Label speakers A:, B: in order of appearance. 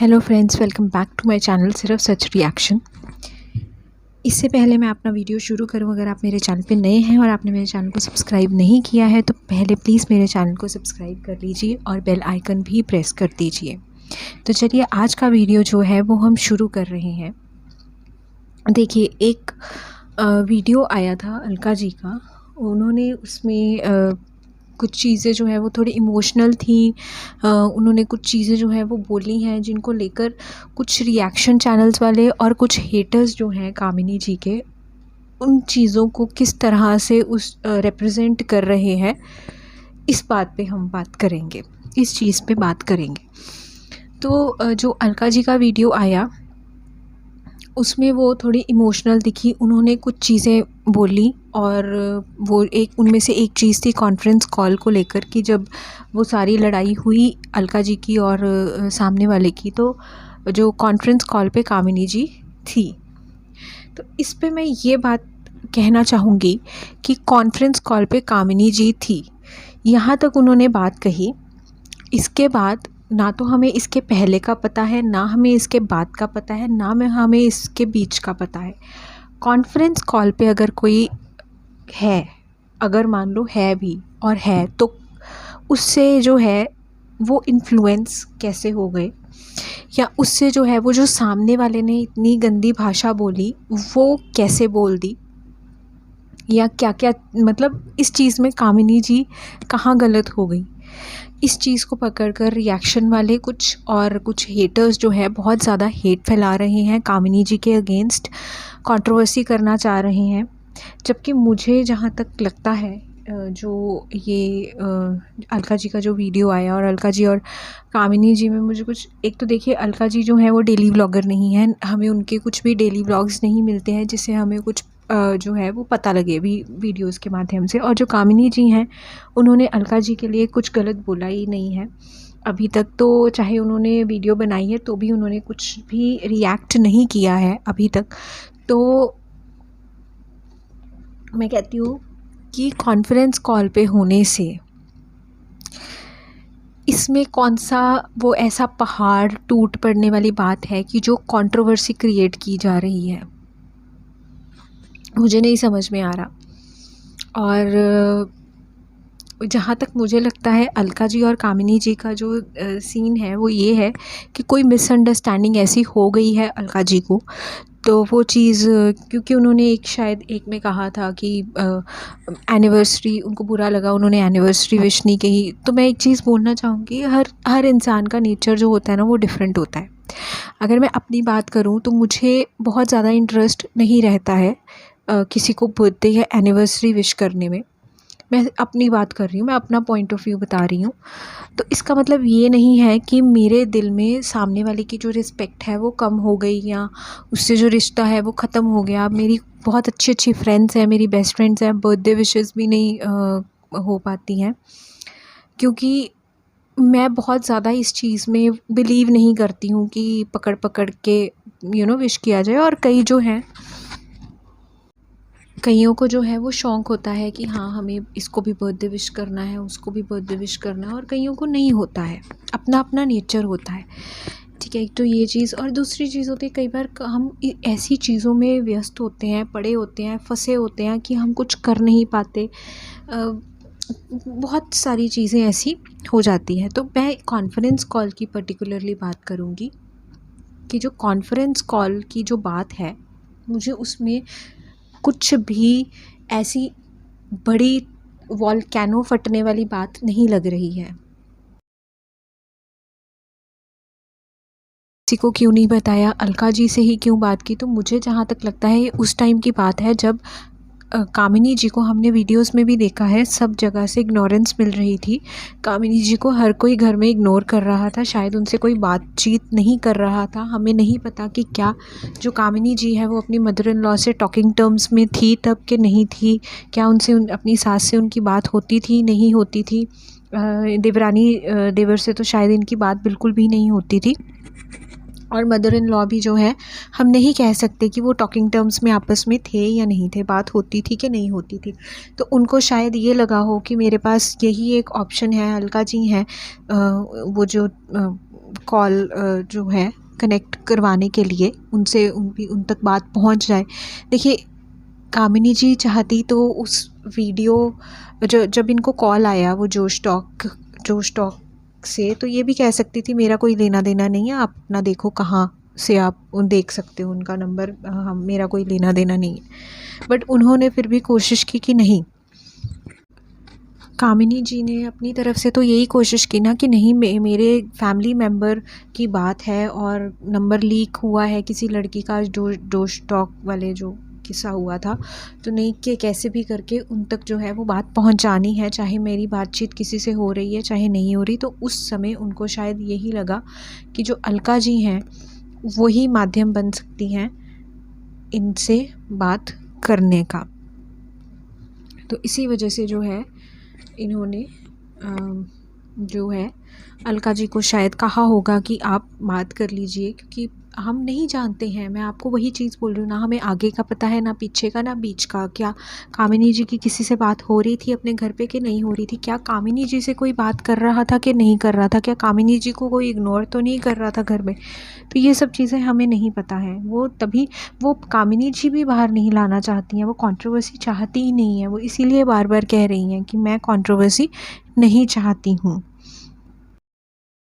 A: Hello friends, welcome back to my channel सिर्फ सच reaction. इससे पहले मैं अपना वीडियो शुरू करूं, अगर आप मेरे चैनल पे नए हैं और आपने मेरे चैनल को सब्सक्राइब नहीं किया है तो पहले प्लीज़ मेरे चैनल को सब्सक्राइब कर लीजिए और बेल आइकन भी प्रेस कर दीजिए। तो चलिए आज का वीडियो जो है वो हम शुरू कर रहे हैं। देखिए, एक वीडियो आया था अलका जी का। उन्होंने उसमें कुछ चीज़ें जो है वो थोड़ी इमोशनल थी। उन्होंने कुछ चीज़ें जो है वो बोली हैं जिनको लेकर कुछ रिएक्शन चैनल्स वाले और कुछ हेटर्स जो हैं कामिनी जी के, उन चीज़ों को किस तरह से उस रिप्रेजेंट कर रहे हैं, इस बात पे हम बात करेंगे, इस चीज़ पे बात करेंगे। तो जो अलका जी का वीडियो आया उसमें वो थोड़ी इमोशनल दिखी। उन्होंने कुछ चीज़ें बोली और वो एक उनमें से एक चीज़ थी कॉन्फ्रेंस कॉल को लेकर कि जब वो सारी लड़ाई हुई अलका जी की और सामने वाले की, तो जो कॉन्फ्रेंस कॉल पे कामिनी जी थी। तो इस पे मैं ये बात कहना चाहूँगी कि कॉन्फ्रेंस कॉल पे कामिनी जी थी, यहाँ तक उन्होंने बात कही। इसके बाद ना तो हमें इसके पहले का पता है, ना हमें इसके बाद का पता है, ना में हमें इसके बीच का पता है। कॉन्फ्रेंस कॉल पे अगर कोई है, अगर मान लो है भी और है, तो उससे जो है वो इन्फ्लुएंस कैसे हो गए, या उससे जो है वो जो सामने वाले ने इतनी गंदी भाषा बोली वो कैसे बोल दी, या क्या क्या, मतलब इस चीज़ में कामिनी जी कहाँ गलत हो गई। इस चीज़ को पकड़कर रिएक्शन वाले कुछ हेटर्स जो है बहुत ज़्यादा हेट फैला रहे हैं, कामिनी जी के अगेंस्ट कंट्रोवर्सी करना चाह रहे हैं। जबकि मुझे जहाँ तक लगता है, जो ये अलका जी का जो वीडियो आया और अलका जी और कामिनी जी में मुझे कुछ, एक तो देखिए अलका जी जो है वो डेली व्लॉगर नहीं है, हमें उनके कुछ भी डेली व्लॉग्स नहीं मिलते हैं जिससे हमें कुछ जो है वो पता लगे भी वीडियोज़ के माध्यम से। और जो कामिनी जी हैं उन्होंने अलका जी के लिए कुछ गलत बोला ही नहीं है अभी तक। तो चाहे उन्होंने वीडियो बनाई है तो भी उन्होंने कुछ भी रिएक्ट नहीं किया है अभी तक। तो मैं कहती हूँ कि कॉन्फ्रेंस कॉल पे होने से इसमें कौन सा वो ऐसा पहाड़ टूट पड़ने वाली बात है कि जो कंट्रोवर्सी क्रिएट की जा रही है, मुझे नहीं समझ में आ रहा। और जहाँ तक मुझे लगता है अलका जी और कामिनी जी का जो सीन है वो ये है कि कोई मिसअंडरस्टैंडिंग ऐसी हो गई है अलका जी को। तो वो चीज़, क्योंकि उन्होंने शायद एक में कहा था कि एनिवर्सरी उनको बुरा लगा, उन्होंने एनिवर्सरी विश नहीं कही। तो मैं एक चीज़ बोलना चाहूँगी, हर इंसान का नेचर जो होता है ना वो डिफरेंट होता है। अगर मैं अपनी बात करूँ तो मुझे बहुत ज़्यादा इंटरेस्ट नहीं रहता है किसी को बर्थडे या एनिवर्सरी विश करने में। मैं अपनी बात कर रही हूँ, मैं अपना पॉइंट ऑफ व्यू बता रही हूँ। तो इसका मतलब ये नहीं है कि मेरे दिल में सामने वाले की जो रिस्पेक्ट है वो कम हो गई, या उससे जो रिश्ता है वो ख़त्म हो गया। मेरी बहुत अच्छी फ्रेंड्स हैं, मेरी बेस्ट फ्रेंड्स हैं, बर्थडे विशेस भी नहीं हो पाती हैं, क्योंकि मैं बहुत ज़्यादा इस चीज़ में बिलीव नहीं करती हूँ कि पकड़ पकड़ के विश किया जाए। और कईयों को जो है वो शौक़ होता है कि हाँ हमें इसको भी बर्थडे विश करना है, उसको भी बर्थडे विश करना है, और कईयों को नहीं होता है। अपना अपना नेचर होता है, ठीक है। एक तो ये चीज़, और दूसरी चीज़ होती है कई बार हम ऐसी चीज़ों में व्यस्त होते हैं, पड़े होते हैं, फंसे होते हैं कि हम कुछ कर नहीं पाते। बहुत सारी चीज़ें ऐसी हो जाती हैं। तो मैं कॉन्फ्रेंस कॉल की पर्टिकुलरली बात करूँगी कि जो कॉन्फ्रेंस कॉल की जो बात है, मुझे उसमें कुछ भी ऐसी बड़ी वॉल्केनो फटने वाली बात नहीं लग रही है। किसी को क्यों नहीं बताया, अलका जी से ही क्यों बात की? तो मुझे जहाँ तक लगता है ये उस टाइम की बात है जब कामिनी जी को हमने वीडियोस में भी देखा है, सब जगह से इग्नोरेंस मिल रही थी। कामिनी जी को हर कोई घर में इग्नोर कर रहा था, शायद उनसे कोई बातचीत नहीं कर रहा था। हमें नहीं पता कि क्या जो कामिनी जी है वो अपनी मदर इन लॉ से टॉकिंग टर्म्स में थी तब कि नहीं थी, क्या उनसे अपनी सास से उनकी बात होती थी, नहीं होती थी। देवरानी देवर से तो शायद इनकी बात बिल्कुल भी नहीं होती थी। और मदर इन लॉ भी जो है, हम नहीं कह सकते कि वो टॉकिंग टर्म्स में आपस में थे या नहीं थे, बात होती थी कि नहीं होती थी। तो उनको शायद ये लगा हो कि मेरे पास यही एक ऑप्शन है, अलका जी हैं वो जो कॉल जो है कनेक्ट करवाने के लिए उनसे उन तक बात पहुंच जाए। देखिए, कामिनी जी चाहती तो उस वीडियो जब इनको कॉल आया वो जोश टॉक से, तो ये भी कह सकती थी मेरा कोई लेना देना नहीं है, आप अपना देखो कहाँ से आप देख सकते हो उनका नंबर, हम मेरा कोई लेना देना नहीं है। बट उन्होंने फिर भी कोशिश की कि नहीं, कामिनी जी ने अपनी तरफ से तो यही कोशिश की ना कि नहीं, मेरे फैमिली मेम्बर की बात है और नंबर लीक हुआ है किसी लड़की का, जोश टॉक वाले जो किस्सा हुआ था, तो नहीं कि कैसे भी करके उन तक जो है वो बात पहुंचानी है, चाहे मेरी बातचीत किसी से हो रही है चाहे नहीं हो रही। तो उस समय उनको शायद यही लगा कि जो अलका जी हैं वही माध्यम बन सकती हैं इनसे बात करने का। तो इसी वजह से जो है इन्होंने जो है अलका जी को शायद कहा होगा कि आप बात कर लीजिए, क्योंकि हम नहीं जानते हैं, मैं आपको वही चीज़ बोल रही हूँ ना, हमें आगे का पता है ना पीछे का ना बीच का। क्या कामिनी जी की किसी से बात हो रही थी अपने घर पे कि नहीं हो रही थी? क्या कामिनी जी से कोई बात कर रहा था कि नहीं कर रहा था? क्या कामिनी जी को कोई इग्नोर तो नहीं कर रहा था घर में? तो ये सब चीज़ें हमें नहीं पता है। वो कामिनी जी भी बाहर नहीं लाना चाहती हैं, वो कंट्रोवर्सी चाहती ही नहीं है, वो इसीलिए बार बार कह रही हैं कि मैं कंट्रोवर्सी नहीं चाहती हूँ।